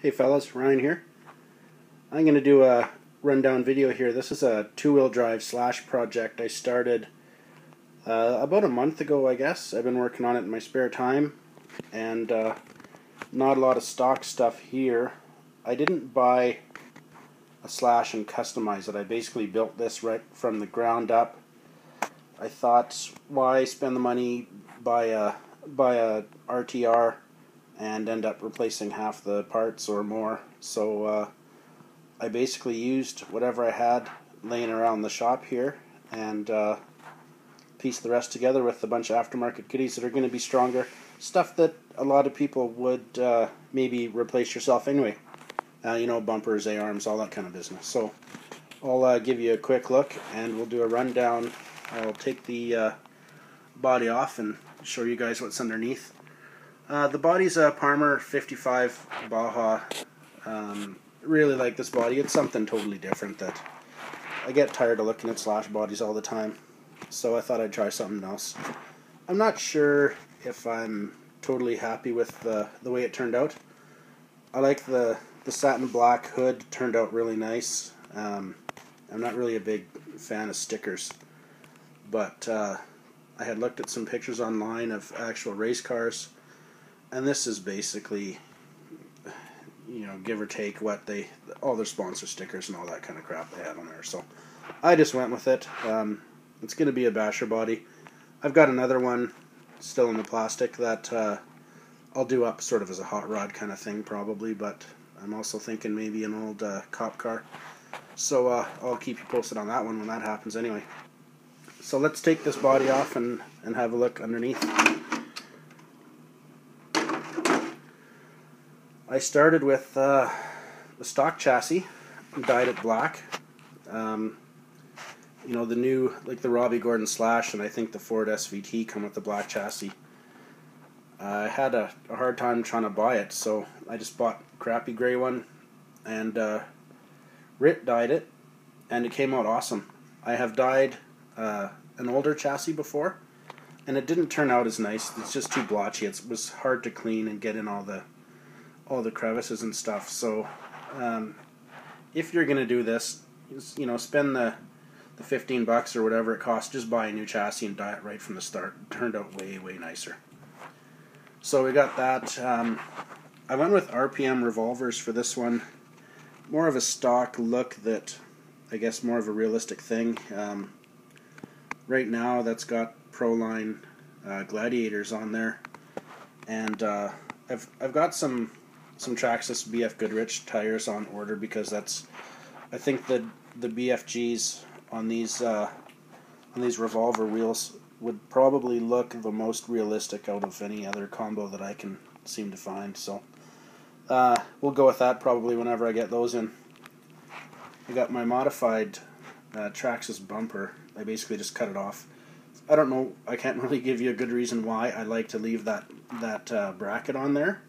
Hey fellas, Ryan here. I'm going to do a rundown video here. This is a two-wheel drive Slash project I started about a month ago, I guess. I've been working on it in my spare time, and not a lot of stock stuff here. I didn't buy a Slash and customize it. I basically built this right from the ground up. I thought, why spend the money, buy a RTR and end up replacing half the parts or more. So I basically used whatever I had laying around the shop here and pieced the rest together with a bunch of aftermarket goodies that are going to be stronger. Stuff that a lot of people would maybe replace yourself anyway. You know, bumpers, A-arms, all that kind of business. So I'll give you a quick look and we'll do a rundown. I'll take the body off and show you guys what's underneath. The body's a Parma 55 baja. Really like this body. It's something totally different that I get tired of looking at Slash bodies all the time, so I thought I'd try something else. I'm not sure if I'm totally happy with the way it turned out. I like the satin black hood, turned out really nice. I'm not really a big fan of stickers, but I had looked at some pictures online of actual race cars, and this is basically, you know, give or take what all their sponsor stickers and all that kind of crap they had on there. So I just went with it. It's going to be a basher body. I've got another one still in the plastic that I'll do up sort of as a hot rod kind of thing probably, but I'm also thinking maybe an old cop car. So I'll keep you posted on that one when that happens anyway. So let's take this body off and have a look underneath. I started with the stock chassis, dyed it black. You know, the new, like the Robbie Gordon Slash and I think the Ford SVT come with the black chassis. I had a hard time trying to buy it, so I just bought a crappy gray one and dyed it, and it came out awesome. I have dyed an older chassis before, and it didn't turn out as nice. It's just too blotchy. It was hard to clean and get in all the crevices and stuff. So if you're gonna do this, you know, spend the $15 or whatever it costs, just buy a new chassis and dye it right from the start. It turned out way nicer. So we got that. I went with RPM revolvers for this one. More of a stock look, that I guess more of a realistic thing. Right now that's got Proline Gladiators on there, and I've got some Traxxas BF Goodrich tires on order because I think the BFGs on these revolver wheels would probably look the most realistic out of any other combo that I can seem to find. So we'll go with that probably whenever I get those in. I got my modified Traxxas Bumper. I basically just cut it off. I don't know, I can't really give you a good reason why I like to leave that bracket on there.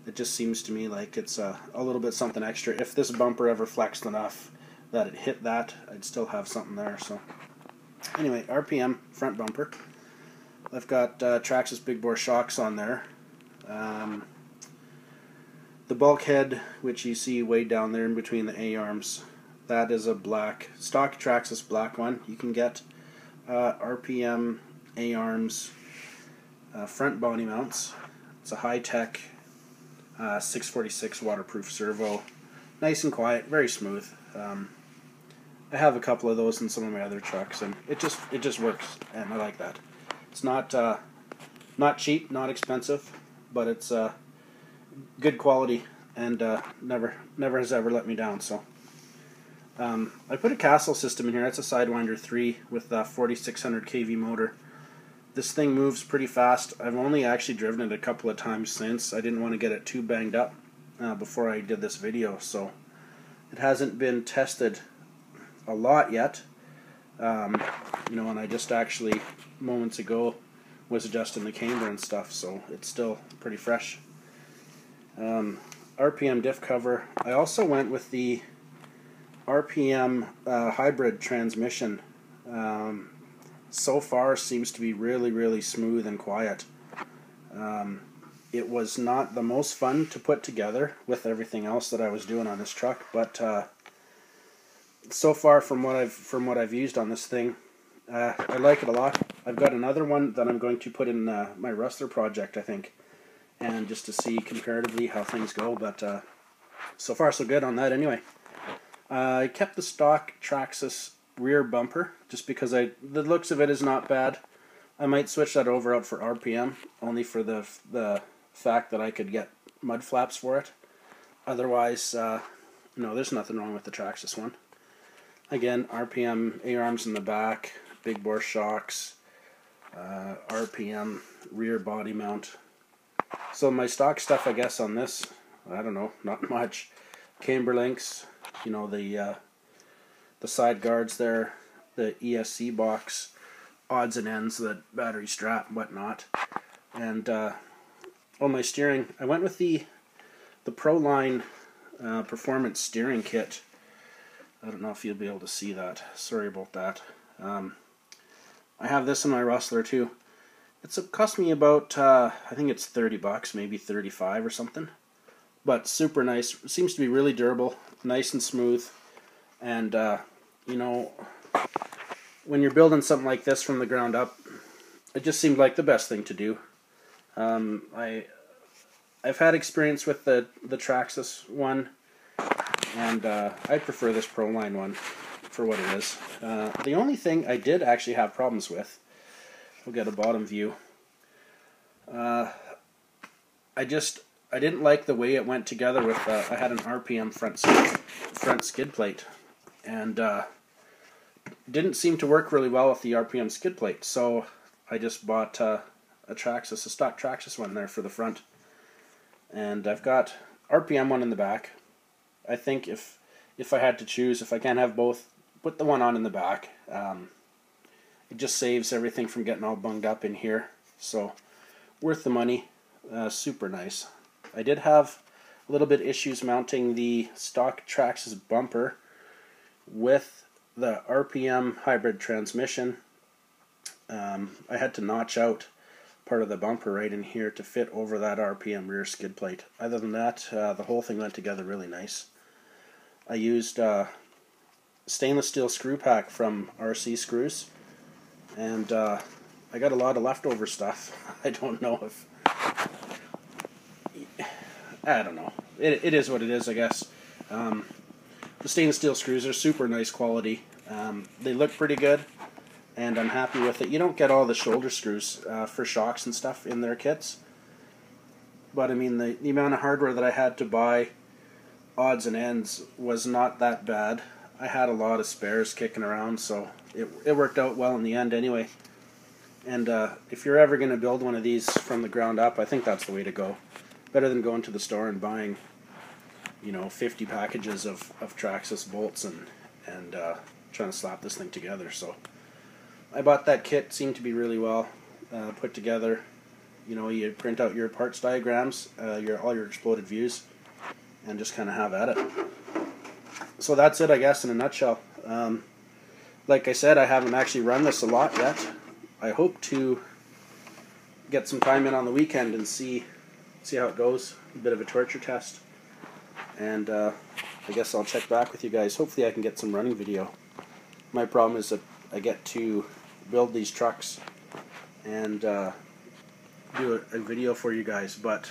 It just seems to me like it's a little bit something extra. If this bumper ever flexed enough that it hit that, I'd still have something there. So anyway, RPM front bumper. I've got Traxxas big bore shocks on there. The bulkhead, which you see way down there in between the A-arms, that is a black, stock Traxxas black one. You can get RPM A-arms front body mounts. It's a high-tech 646 waterproof servo. Nice and quiet, very smooth. I have a couple of those in some of my other trucks, and it just works, and I like that. It's not cheap, not expensive, but it's good quality, and never has ever let me down. So I put a Castle system in here. That's a Sidewinder 3 with a 4600 kV motor. This thing moves pretty fast. I've only actually driven it a couple of times since. I didn't want to get it too banged up before I did this video, so it hasn't been tested a lot yet. You know, and I just actually moments ago was adjusting the camber and stuff, so it's still pretty fresh. RPM diff cover. I also went with the RPM hybrid transmission. So far seems to be really smooth and quiet. it was not the most fun to put together with everything else that I was doing on this truck, but so far from what I've used on this thing, I like it a lot. I've got another one that I'm going to put in my Rustler project, I think, and just to see comparatively how things go, but so far so good on that anyway. I kept the stock Traxxas rear bumper just because the looks of it is not bad. I might switch that over out for RPM, only for the fact that I could get mud flaps for it. Otherwise, no, there's nothing wrong with the Traxxas one. Again, RPM A-arms in the back, big bore shocks, RPM rear body mount. So my stock stuff, I guess, on this, I don't know, not much. Camber links, you know, the side guards there, the ESC box, odds and ends, the battery strap, whatnot. And on my steering, I went with the Proline Performance steering kit. I don't know if you'll be able to see that. Sorry about that. I have this in my Rustler too. It cost me about, I think it's $30, maybe 35 or something. But super nice. It seems to be really durable, nice and smooth. And, you know, when you're building something like this from the ground up, it just seemed like the best thing to do. I've had experience with the Traxxas one, and I prefer this Proline one for what it is. The only thing I did actually have problems with, we'll get a bottom view, I didn't like the way it went together with, I had an RPM front skid plate, and didn't seem to work really well with the RPM skid plate, so I just bought a stock Traxxas one there for the front. And I've got RPM one in the back. I think if I had to choose, if I can't have both, put the one on in the back. It just saves everything from getting all bunged up in here. So, worth the money. Super nice. I did have a little bit issues mounting the stock Traxxas bumper with the RPM hybrid transmission. I had to notch out part of the bumper right in here to fit over that RPM rear skid plate. Other than that, the whole thing went together really nice. I used stainless steel screw pack from RC Screws, and I got a lot of leftover stuff. I don't know if... I don't know. It is what it is, I guess. The stainless steel screws are super nice quality. They look pretty good, and I'm happy with it. You don't get all the shoulder screws for shocks and stuff in their kits, but I mean the amount of hardware that I had to buy, odds and ends, was not that bad. I had a lot of spares kicking around, so it worked out well in the end anyway. And if you're ever going to build one of these from the ground up, I think that's the way to go. Better than going to the store and buying, you know, 50 packages of Traxxas bolts and trying to slap this thing together. So I bought that kit. Seemed to be really well put together. You know, you print out your parts diagrams, all your exploded views, and just kind of have at it. So that's it, I guess, in a nutshell. Like I said, I haven't actually run this a lot yet. I hope to get some time in on the weekend and see how it goes. A bit of a torture test. And I guess I'll check back with you guys. Hopefully I can get some running video. My problem is that I get to build these trucks and do a video for you guys, but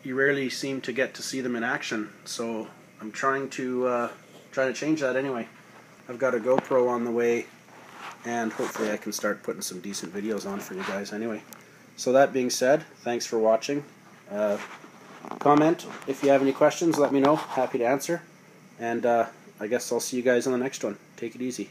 you rarely seem to get to see them in action. So I'm trying to change that anyway. I've got a GoPro on the way, and hopefully I can start putting some decent videos on for you guys anyway. So that being said, thanks for watching. Comment if you have any questions, let me know. Happy to answer. And I guess I'll see you guys on the next one. Take it easy.